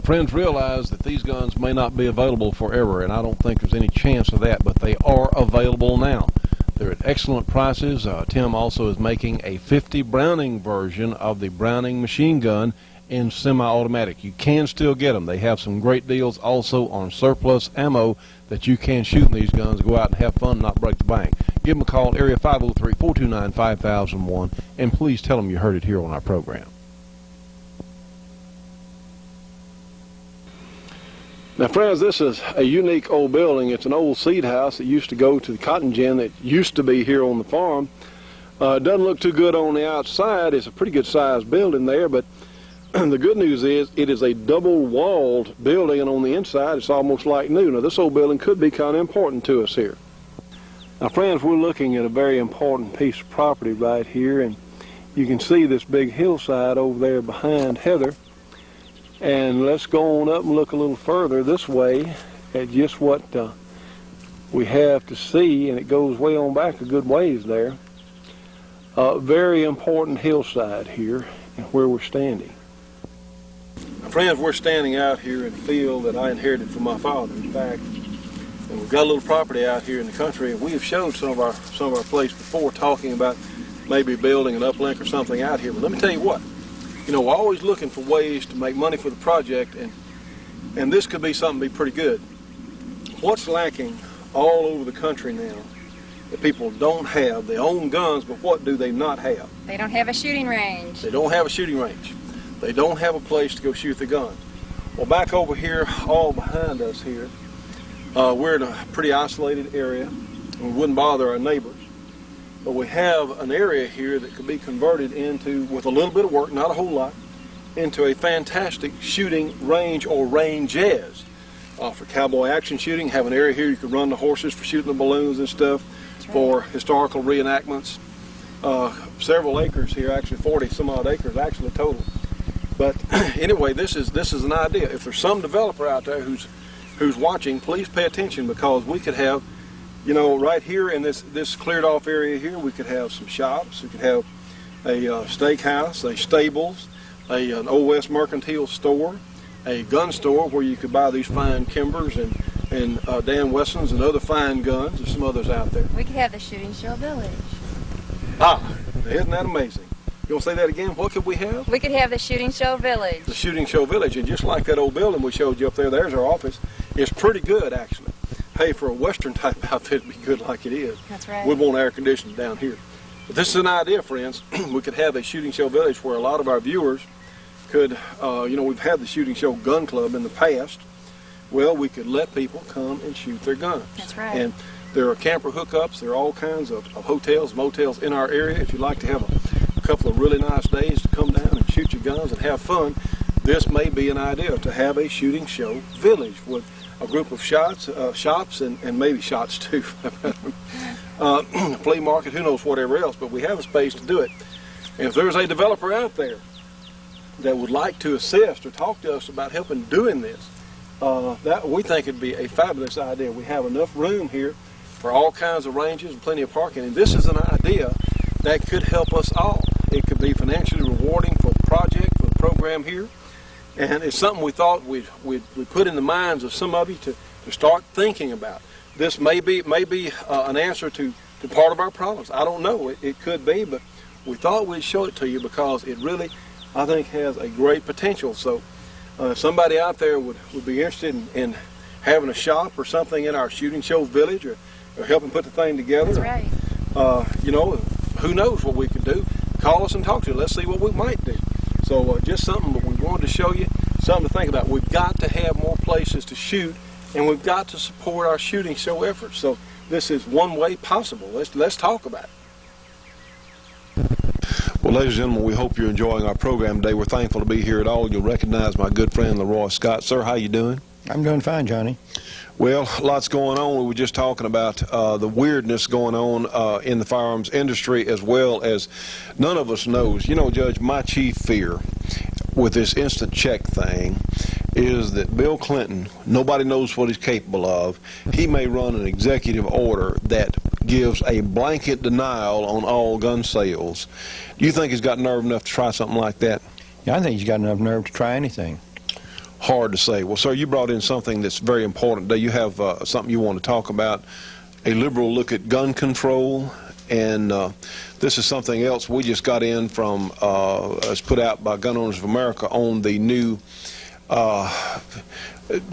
Friends, realize that these guns may not be available forever, and I don't think there's any chance of that, but they are available now. They're at excellent prices. Tim also is making a 50 Browning version of the Browning machine gun in semi-automatic. You can still get them. They have some great deals also on surplus ammo that you can shoot in these guns, go out and have fun, not break the bank. Give them a call, area 503-429-5001, and please tell them you heard it here on our program. Now, friends, this is a unique old building. It's an old seed house that used to go to the cotton gin that used to be here on the farm. It doesn't look too good on the outside. It's a pretty good sized building there, but the good news is it is a double-walled building, and on the inside it's almost like new. Now, this old building could be kind of important to us here. Now, friends, we're looking at a very important piece of property right here, and you can see this big hillside over there behind Heather. And let's go on up and look a little further this way at just what we have to see, and it goes way on back a good ways there. Very important hillside here where we're standing. Now, friends, we're standing out here in a field that I inherited from my father, in fact. And we've got a little property out here in the country, and we have showed some of our place before, talking about maybe building an uplink or something out here. But let me tell you what. You know, we're always looking for ways to make money for the project, and this could be something be pretty good. what's lacking all over the country now that people don't have? They own guns, but what do they not have? They don't have a shooting range. They don't have a shooting range. They don't have a place to go shoot the guns. Well, back over here, all behind us here, we're in a pretty isolated area. We wouldn't bother our neighbors. But we have an area here that could be converted into, with a little bit of work, not a whole lot, into a fantastic shooting range or ranges. For cowboy action shooting, have an area here you could run the horses for shooting the balloons and stuff, for historical reenactments. Several acres here, actually 40 some odd acres actually total. But anyway, this is an idea. If there's some developer out there who's watching, please pay attention, because we could have, you know, right here in this cleared off area here, we could have some shops. We could have a steakhouse, a stables, an Old West mercantile store, a gun store where you could buy these fine Kimbers and Dan Wessons and other fine guns. There's some others out there. We could have the Shooting Show Village. Isn't that amazing? You want to say that again? What could we have? We could have the Shooting Show Village. The Shooting Show Village, and just like that old building we showed you up there, there's our office. It's pretty good, actually. Hey, for a Western type outfit, it'd be good like it is. That's right. We'd want air conditioning down here. But this is an idea, friends. We could have a Shooting Show Village where a lot of our viewers could, we've had the Shooting Show Gun Club in the past. Well, we could let people come and shoot their guns. That's right. And there are camper hookups. There are all kinds of hotels, motels in our area. If you'd like to have a couple of really nice days to come down and shoot your guns and have fun, this may be an idea to have a Shooting Show Village with a group of shops and maybe shots too. Flea market, who knows, whatever else, but we have a space to do it. And if there's a developer out there that would like to assist or talk to us about helping doing this, that we think it'd be a fabulous idea. We have enough room here for all kinds of ranges and plenty of parking, and this is an idea that could help us all. It could be financially rewarding for the project, for the program here, and it's something we thought we'd put in the minds of some of you to start thinking about. This may be an answer to part of our problems. I don't know. It could be, but we thought we'd show it to you because it really, I think, has a great potential. So if somebody out there would be interested in having a shop or something in our Shooting Show Village or helping put the thing together. That's right. Who knows what we could do. Call us and talk to us. Let's see what we might do. So just something that we wanted to show you, something to think about. We've got to have more places to shoot, and we've got to support our shooting show efforts. So this is one way possible. Let's talk about it. Well, ladies and gentlemen, we hope you're enjoying our program today. We're thankful to be here at all. You'll recognize my good friend Leroy Scott. Sir, how you doing? I'm doing fine, Johnny. Well, lots going on. We were just talking about the weirdness going on in the firearms industry, as well as none of us knows. You know, Judge, my chief fear with this instant check thing is that Bill Clinton, nobody knows what he's capable of. He may run an executive order that gives a blanket denial on all gun sales. Do you think he's got nerve enough to try something like that? Yeah, I think he's got enough nerve to try anything. Hard to say. Well, sir, you brought in something that's very important today. You have something you want to talk about, a liberal look at gun control, and this is something else we just got in from, it's put out by Gun Owners of America on the new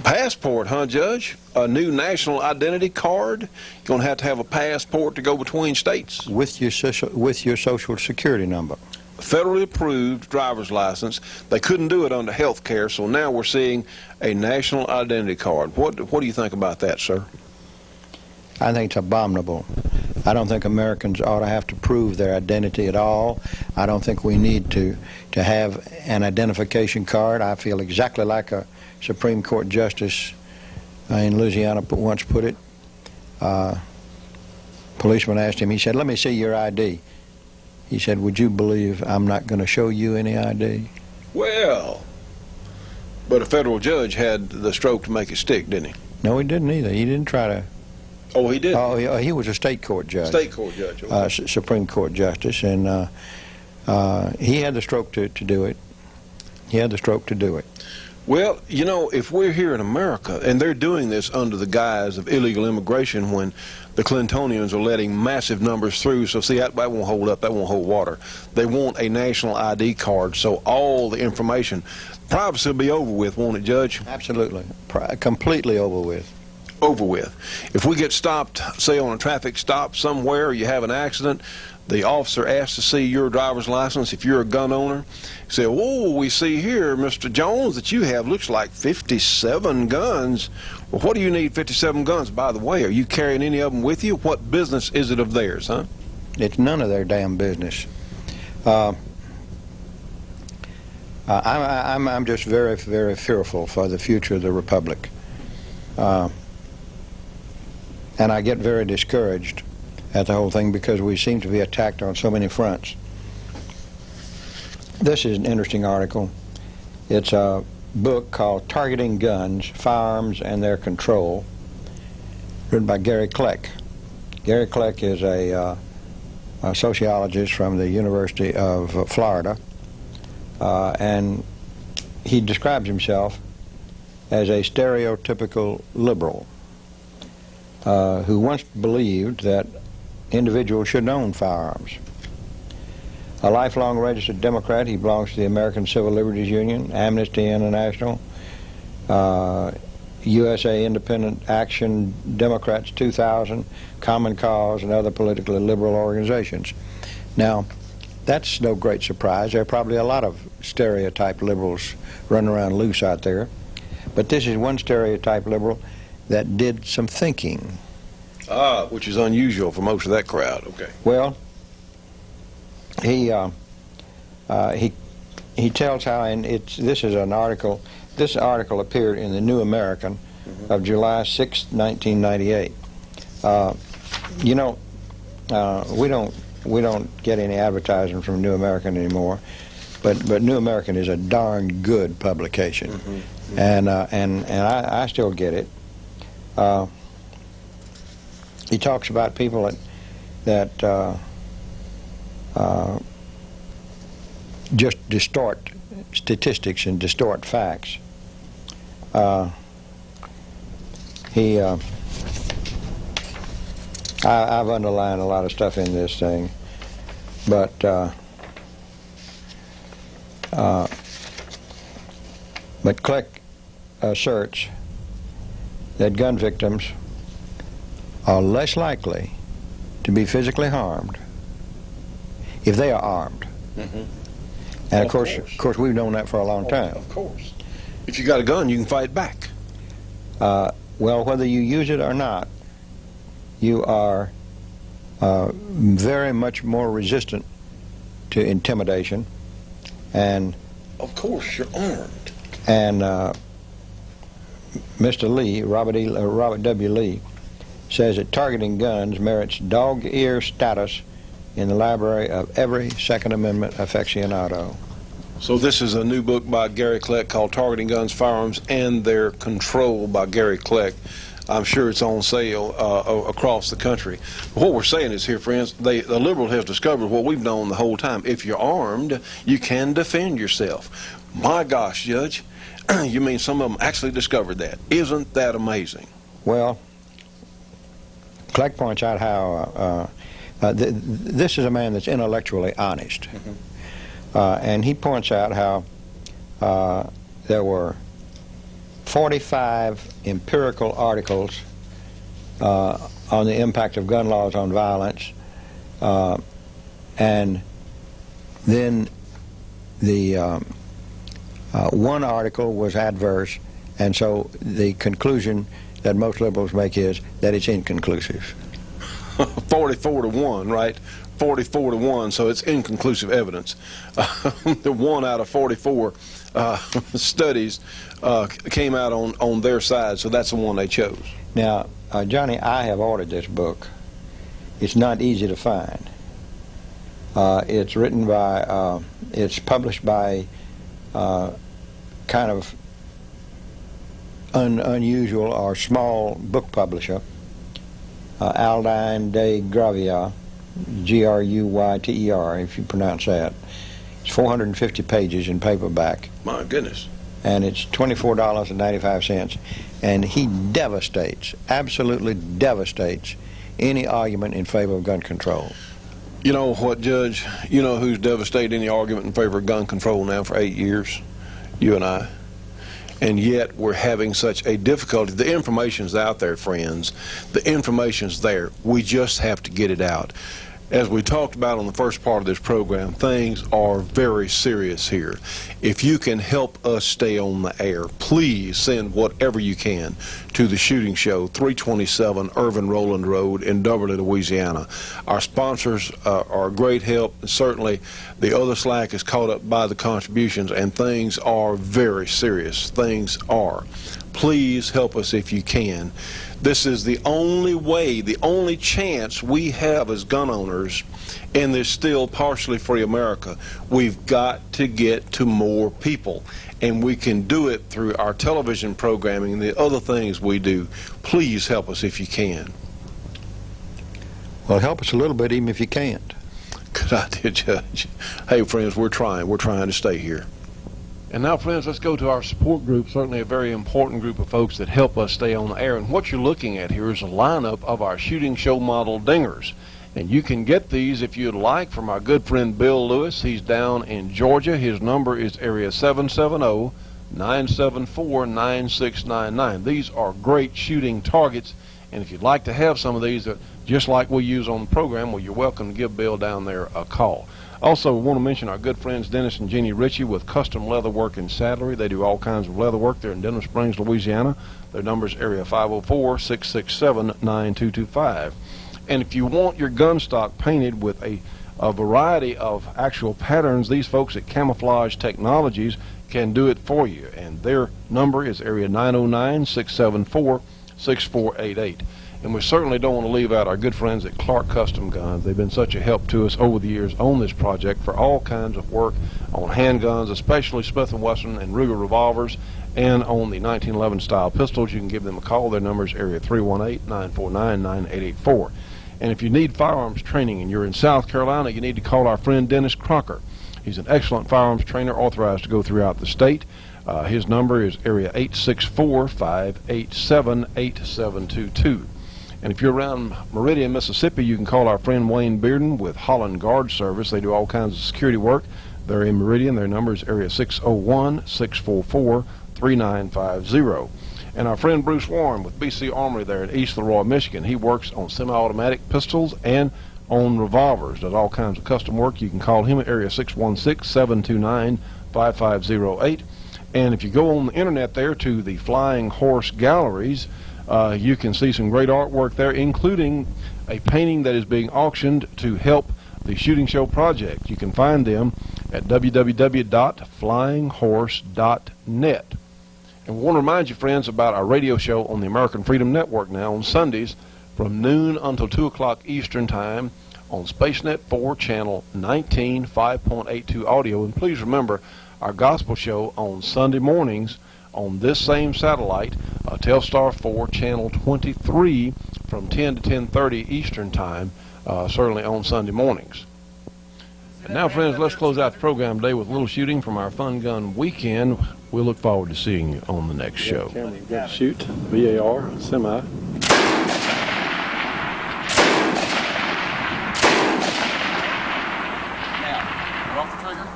passport, huh, Judge? A new national identity card. You're going to have a passport to go between states. With your social security number. Federally approved driver's license. They couldn't do it under health care, so now we're seeing a national identity card. What do you think about that, sir? I think it's abominable. I don't think Americans ought to have to prove their identity at all. I don't think we need to have an identification card. I feel exactly like a Supreme Court justice in Louisiana once put it. Policeman asked him, he said, "Let me see your ID." He said, "Would you believe I'm not going to show you any ID?" Well, but a federal judge had the stroke to make it stick, didn't he? No, he didn't either. He didn't try to. Oh, he did? Oh, he was a state court judge. State court judge. Okay. Supreme Court justice, and he had the stroke to do it. He had the stroke to do it. Well, you know, if we're here in America, and they're doing this under the guise of illegal immigration when the Clintonians are letting massive numbers through, so see, that won't hold up, that won't hold water. They want a national ID card, so all the information, privacy will be over with, won't it, Judge? Absolutely. Completely over with. over with. If we get stopped, say on a traffic stop somewhere, you have an accident, the officer asks to see your driver's license. If you're a gun owner, you say, "Whoa, we see here, Mr. Jones, that you have looks like 57 guns." Well, what do you need 57 guns? By the way, are you carrying any of them with you? What business is it of theirs, huh? It's none of their damn business. I'm just very, very fearful for the future of the Republic. And I get very discouraged at the whole thing because we seem to be attacked on so many fronts. This is an interesting article. It's a book called Targeting Guns, Firearms, and Their Control, written by Gary Kleck. Gary Kleck is a sociologist from the University of Florida, and he describes himself as a stereotypical liberal who once believed that individuals should own firearms. A lifelong registered Democrat, he belongs to the American Civil Liberties Union, Amnesty International, USA Independent Action, Democrats 2000, Common Cause, and other politically liberal organizations. Now, that's no great surprise. There are probably a lot of stereotype liberals running around loose out there. But this is one stereotype liberal that did some thinking. Which is unusual for most of that crowd. Okay. Well, he tells how, and this is an article. This article appeared in the New American of July 6, 1998. You know, we don't get any advertising from New American anymore, but New American is a darn good publication, and I still get it. He talks about people that just distort statistics and distort facts. I've underlined a lot of stuff in this thing, but Kleck asserts that gun victims are less likely to be physically harmed if they are armed. And of course, we've known that for a long time. Of course. If you got a gun, you can fight back. Well, whether you use it or not, you are very much more resistant to intimidation, and of course you're armed. And Mr. Lee, Robert W. Lee, says that targeting guns merits dog-ear status in the library of every Second Amendment aficionado. So this is a new book by Gary Kleck called Targeting Guns, Firearms, and Their Control by Gary Kleck. I'm sure it's on sale across the country. But what we're saying is here, friends, the liberal has discovered what we've known the whole time. If you're armed, you can defend yourself. My gosh, Judge, you mean some of them actually discovered that? Isn't that amazing? Well, Kleck points out how this is a man that's intellectually honest. And he points out how there were 45 empirical articles on the impact of gun laws on violence, and then the one article was adverse, and so the conclusion that most liberals make is that it's inconclusive. 44 to 1, right? 44 to 1, so it's inconclusive evidence. The 1 out of 44 studies came out on their side, so that's the one they chose. Now, Johnny, I have ordered this book. It's not easy to find. It's written by, it's published by kind of unusual or small book publisher, Aldine de Gravia, Gruyter, if you pronounce that. It's 450 pages in paperback. My goodness. And it's $24.95. And he devastates, absolutely devastates, any argument in favor of gun control. You know what, Judge? You know who's devastated any argument in favor of gun control now for 8 years? You and I. and yet we're having such a difficulty. The information's out there, friends. The information's there. We just have to get it out. As we talked about on the first part of this program, things are very serious here. If you can help us stay on the air, please send whatever you can to the Shooting Show, 327 Irvin Rowland Road in Duberly, Louisiana. Our sponsors are a great help. Certainly, the other slack is caught up by the contributions, and things are very serious. Things are. Please help us if you can. This is the only way, the only chance we have as gun owners in this still partially free America. We've got to get to more people, and we can do it through our television programming and the other things we do. Please help us if you can. Well, help us a little bit even if you can't. Good idea, Judge. Hey, friends, we're trying to stay here. And now, friends, let's go to our support group, certainly a very important group of folks that help us stay on the air. And what you're looking at here is a lineup of our Shooting Show model dingers. And you can get these, if you'd like, from our good friend Bill Lewis. He's down in Georgia. His number is area 770-974-9699. These are great shooting targets. And if you'd like to have some of these, just like we use on the program, well, you're welcome to give Bill down there a call. Also, we want to mention our good friends Dennis and Jeannie Ritchie with Custom Leather Work and Saddlery. They do all kinds of leather work there in Denham Springs, Louisiana. Their number is area 504-667-9225. And if you want your gun stock painted with a variety of actual patterns, these folks at Camouflage Technologies can do it for you. And their number is area 909-674-6488. And we certainly don't want to leave out our good friends at Clark Custom Guns. They've been such a help to us over the years on this project for all kinds of work on handguns, especially Smith & Wesson and Ruger revolvers, and on the 1911 style pistols. You can give them a call. Their number is area 318-949-9884. And if you need firearms training and you're in South Carolina, you need to call our friend Dennis Crocker. He's an excellent firearms trainer authorized to go throughout the state. His number is area 864-587-8722. And if you're around Meridian, Mississippi, you can call our friend Wayne Bearden with Holland Guard Service. They do all kinds of security work. They're in Meridian. Their number is area 601-644-3950. And our friend Bruce Warren with BC Armory there in East Leroy, Michigan. He works on semi-automatic pistols and on revolvers. Does all kinds of custom work. You can call him at area 616-729-5508. And if you go on the internet there to the Flying Horse Galleries, you can see some great artwork there, including a painting that is being auctioned to help the Shooting Show project. You can find them at www.flyinghorse.net. And we want to remind you, friends, about our radio show on the American Freedom Network now on Sundays from noon until 2 o'clock Eastern Time on SpaceNet 4, channel 19, 5.82 audio. And please remember our gospel show on Sunday mornings on this same satellite, Telstar 4, channel 23, from 10 to 10:30 Eastern Time, certainly on Sunday mornings. And now, friends, let's close out the program today with a little shooting from our Fun Gun Weekend. We look forward to seeing you on the next show. Camera, you got to shoot. VAR, semi. Now, drop the trigger.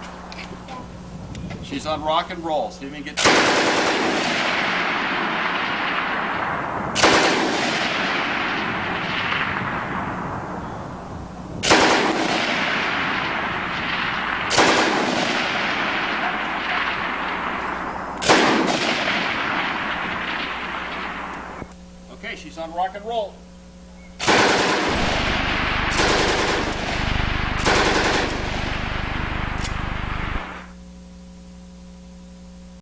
She's on rock and roll. See if we can get. Okay, she's on rock and roll.